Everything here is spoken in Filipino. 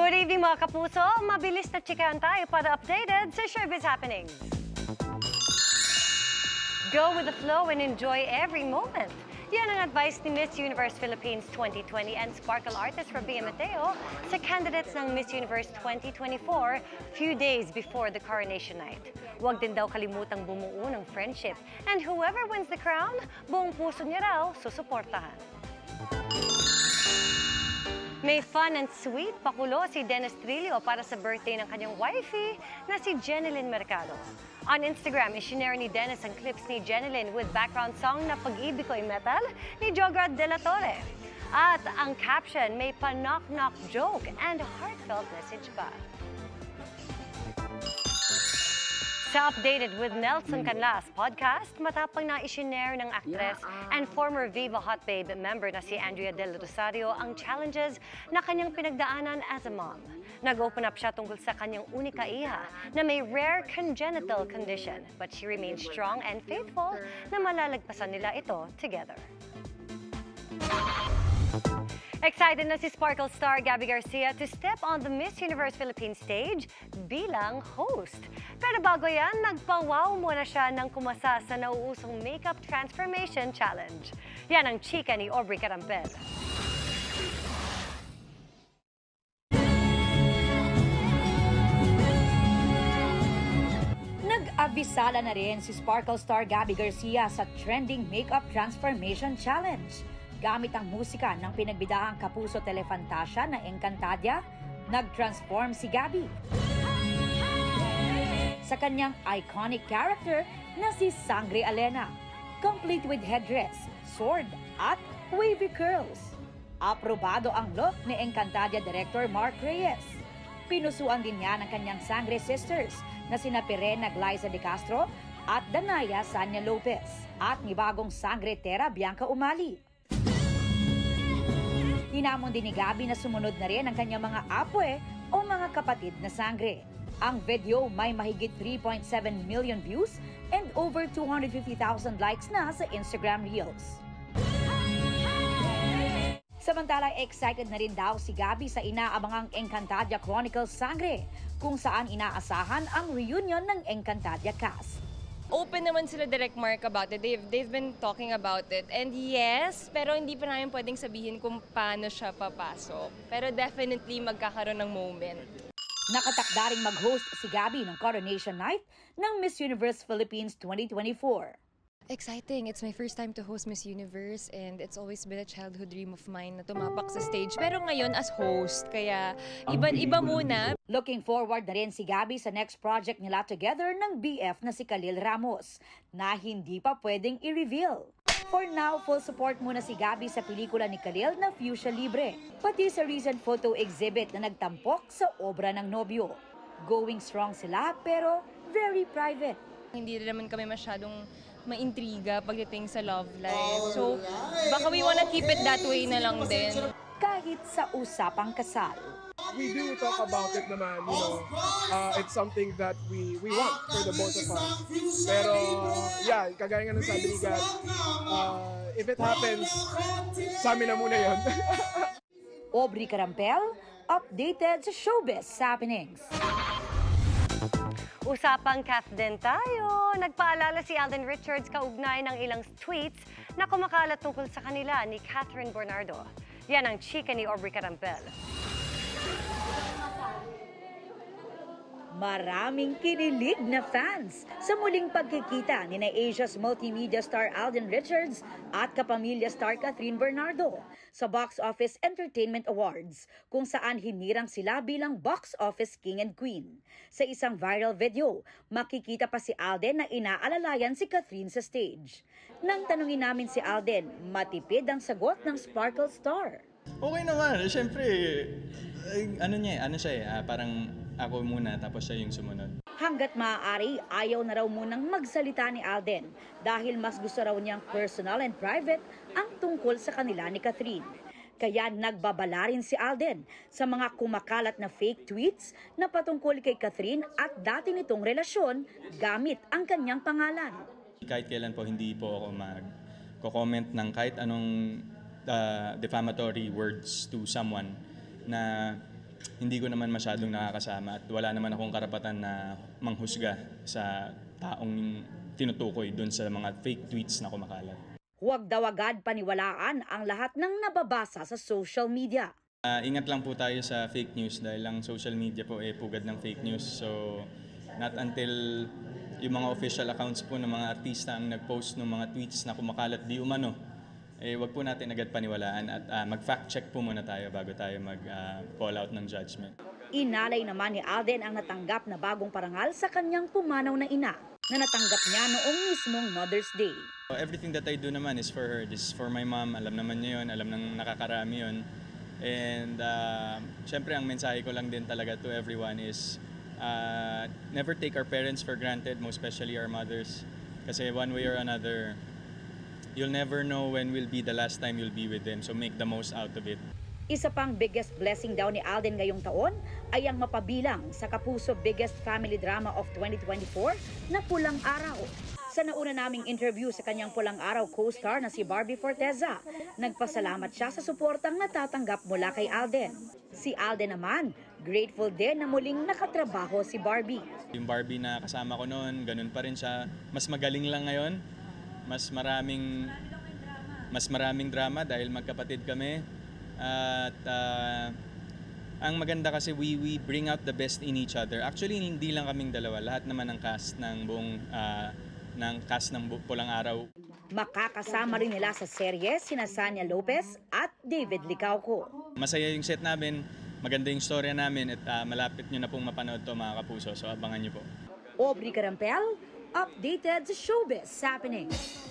Good evening mga kapuso! Mabilis na chikahan tayo para updated sa showbiz happenings. Go with the flow and enjoy every moment. Yan ang advice ni Miss Universe Philippines 2020 and Sparkle artist Rabia Mateo sa candidates ng Miss Universe 2024 few days before the coronation night. Huwag din daw kalimutang bumuo ng friendship and whoever wins the crown, buong puso niya raw susuportahan. May fun and sweet pakulo si Dennis Trillo para sa birthday ng kanyang wifey na si Jenilyn Mercado. On Instagram, isinare ni Dennis ang clips ni Jenilyn with background song na Pag-ibig ko'y metal ni Jograd De La Torre. At ang caption may pa-knock-knock joke and heartfelt message pa. Sa Updated with Nelson Canlas podcast, matapang na isinare ng actress and former Viva Hot Babe member na si Andrea Del Rosario ang challenges na kanyang pinagdaanan as a mom. Nag-open up siya tungkol sa kanyang unika iha na may rare congenital condition, but she remains strong and faithful na malalagpasan nila ito together. Excited na si Sparkle star Gabby Garcia to step on the Miss Universe Philippines stage bilang host. Pero bago yan, nagpa-wow muna siya nang kumasa sa nauusong Makeup Transformation Challenge. Yan ang chika ni Aubrey Carampel. Nag-abisala na rin si Sparkle star Gabby Garcia sa trending Makeup Transformation Challenge. Gamit ang musika ng pinagbidahang Kapuso Telefantasia na Encantadia, nag-transform si Gabby sa kanyang iconic character na si Sangre Alena, complete with headdress, sword at wavy curls. Aprobado ang look ni Encantadia director Mark Reyes. Pinusuan din niya ng kanyang Sangre sisters na sina Pirena Glyza de Castro at Danaya Sanya Lopez at ni bagong Sangre Terra Bianca Umali. Hinamon din ni Gabby na sumunod na rin ang kanyang mga apwe o mga kapatid na sangre. Ang video may mahigit 3.7 million views and over 250,000 likes na sa Instagram Reels. Samantala, excited na rin daw si Gabby sa inaabangang Encantadia Chronicles Sangre, kung saan inaasahan ang reunion ng Encantadia cast. Open naman sila Direct Mark about it. They've been talking about it. And yes, pero hindi pa namin pwedeng sabihin kung paano siya papasok. Pero definitely magkakaroon ng moment. Nakatakda ring mag-host si Gabby ng Coronation Night ng Miss Universe Philippines 2024. Exciting! It's my first time to host Miss Universe and it's always been a childhood dream of mine na tumapak sa stage. Pero ngayon as host, kaya iba muna. Looking forward na rin si Gabby sa next project nila together ng BF na si Khalil Ramos na hindi pa pwedeng i-reveal. For now, full support muna si Gabby sa pelikula ni Khalil na Fuchsia Libre, pati sa recent photo exhibit na nagtampok sa obra ng nobyo. Going strong sila pero very private. Hindi rin naman kami masyadong maintriga pagdating sa love life. So, baka we wanna keep it that way na lang din. Kahit sa usapang kasal. We do talk about it naman, you know. It's something that we want for the both of us. Pero, yeah, kagaya nga ng sabi ni God, if it happens, sa amin na muna yun. Aubrey Carampel, updated sa showbiz happenings. Usapang Kath din tayo. Nagpaalala si Alden Richards kaugnay ng ilang tweets na kumakalat tungkol sa kanila ni Catherine Bernardo. Yan ang chika ni Aubrey Carampel. Maraming kinilig na fans sa muling pagkikita ni na Asia's multimedia star Alden Richards at kapamilya star Catherine Bernardo sa Box Office Entertainment Awards, kung saan hinirang sila bilang box office king and queen. Sa isang viral video, makikita pa si Alden na inaalalayan si Catherine sa stage. Nang tanungin namin si Alden, matipid ang sagot ng Sparkle star. Okay naman, syempre, parang ako muna tapos siya yung sumunod. Hanggat maaari, ayaw na raw munang magsalita ni Alden dahil mas gusto raw niyang personal and private ang tungkol sa kanila ni Catherine. Kaya nagbabala rin si Alden sa mga kumakalat na fake tweets na patungkol kay Catherine at dati nitong relasyon gamit ang kanyang pangalan. Kahit kailan po hindi po ako mag-comment ng kahit anong defamatory words to someone na hindi ko naman masyadong nakakasama at wala naman akong karapatan na manghusga sa taong tinutukoy dun sa mga fake tweets na kumakalat. Huwag daw agad paniwalaan ang lahat ng nababasa sa social media. Ingat lang po tayo sa fake news dahil ang social media po pugad ng fake news. So not until yung mga official accounts po ng mga artista ang nag-post ng mga tweets na kumakalat di umano, wag po natin agad paniwalaan at mag-fact check po muna tayo bago tayo mag-call out ng judgment. Inalay naman ni Alden ang natanggap na bagong parangal sa kanyang pumanaw na ina na natanggap niya noong mismong Mother's Day. Everything that I do naman is for her. This is for my mom. Alam naman niya yun. Alam ng nakakarami yun. And syempre ang mensahe ko lang din talaga to everyone is never take our parents for granted, most especially our mothers. Kasi one way or another, you'll never know when will be the last time you'll be with them. So make the most out of it. Isa pang biggest blessing daw ni Alden ngayong taon ay ang mapabilang sa Kapuso biggest family drama of 2024 na Pulang Araw. Sa nauna naming interview sa kanyang Pulang Araw co-star na si Barbie Forteza, nagpasalamat siya sa suportang natatanggap mula kay Alden. Si Alden naman, grateful din na muling nakatrabaho si Barbie. Yung Barbie na kasama ko noon, ganun pa rin siya. Mas magaling lang ngayon. Mas maraming drama dahil magkapatid kami. At ang maganda kasi we bring out the best in each other. Actually, hindi lang kaming dalawa. Lahat naman ng cast ng buong Pulang Araw. Makakasama rin nila sa serye sina Sanya Lopez at David Licauco. Masaya yung set namin, maganda yung storya namin at malapit nyo na pong mapanood to mga kapuso. So abangan nyo po. Aubrey Carampel, updated sa Showbiz Happenings.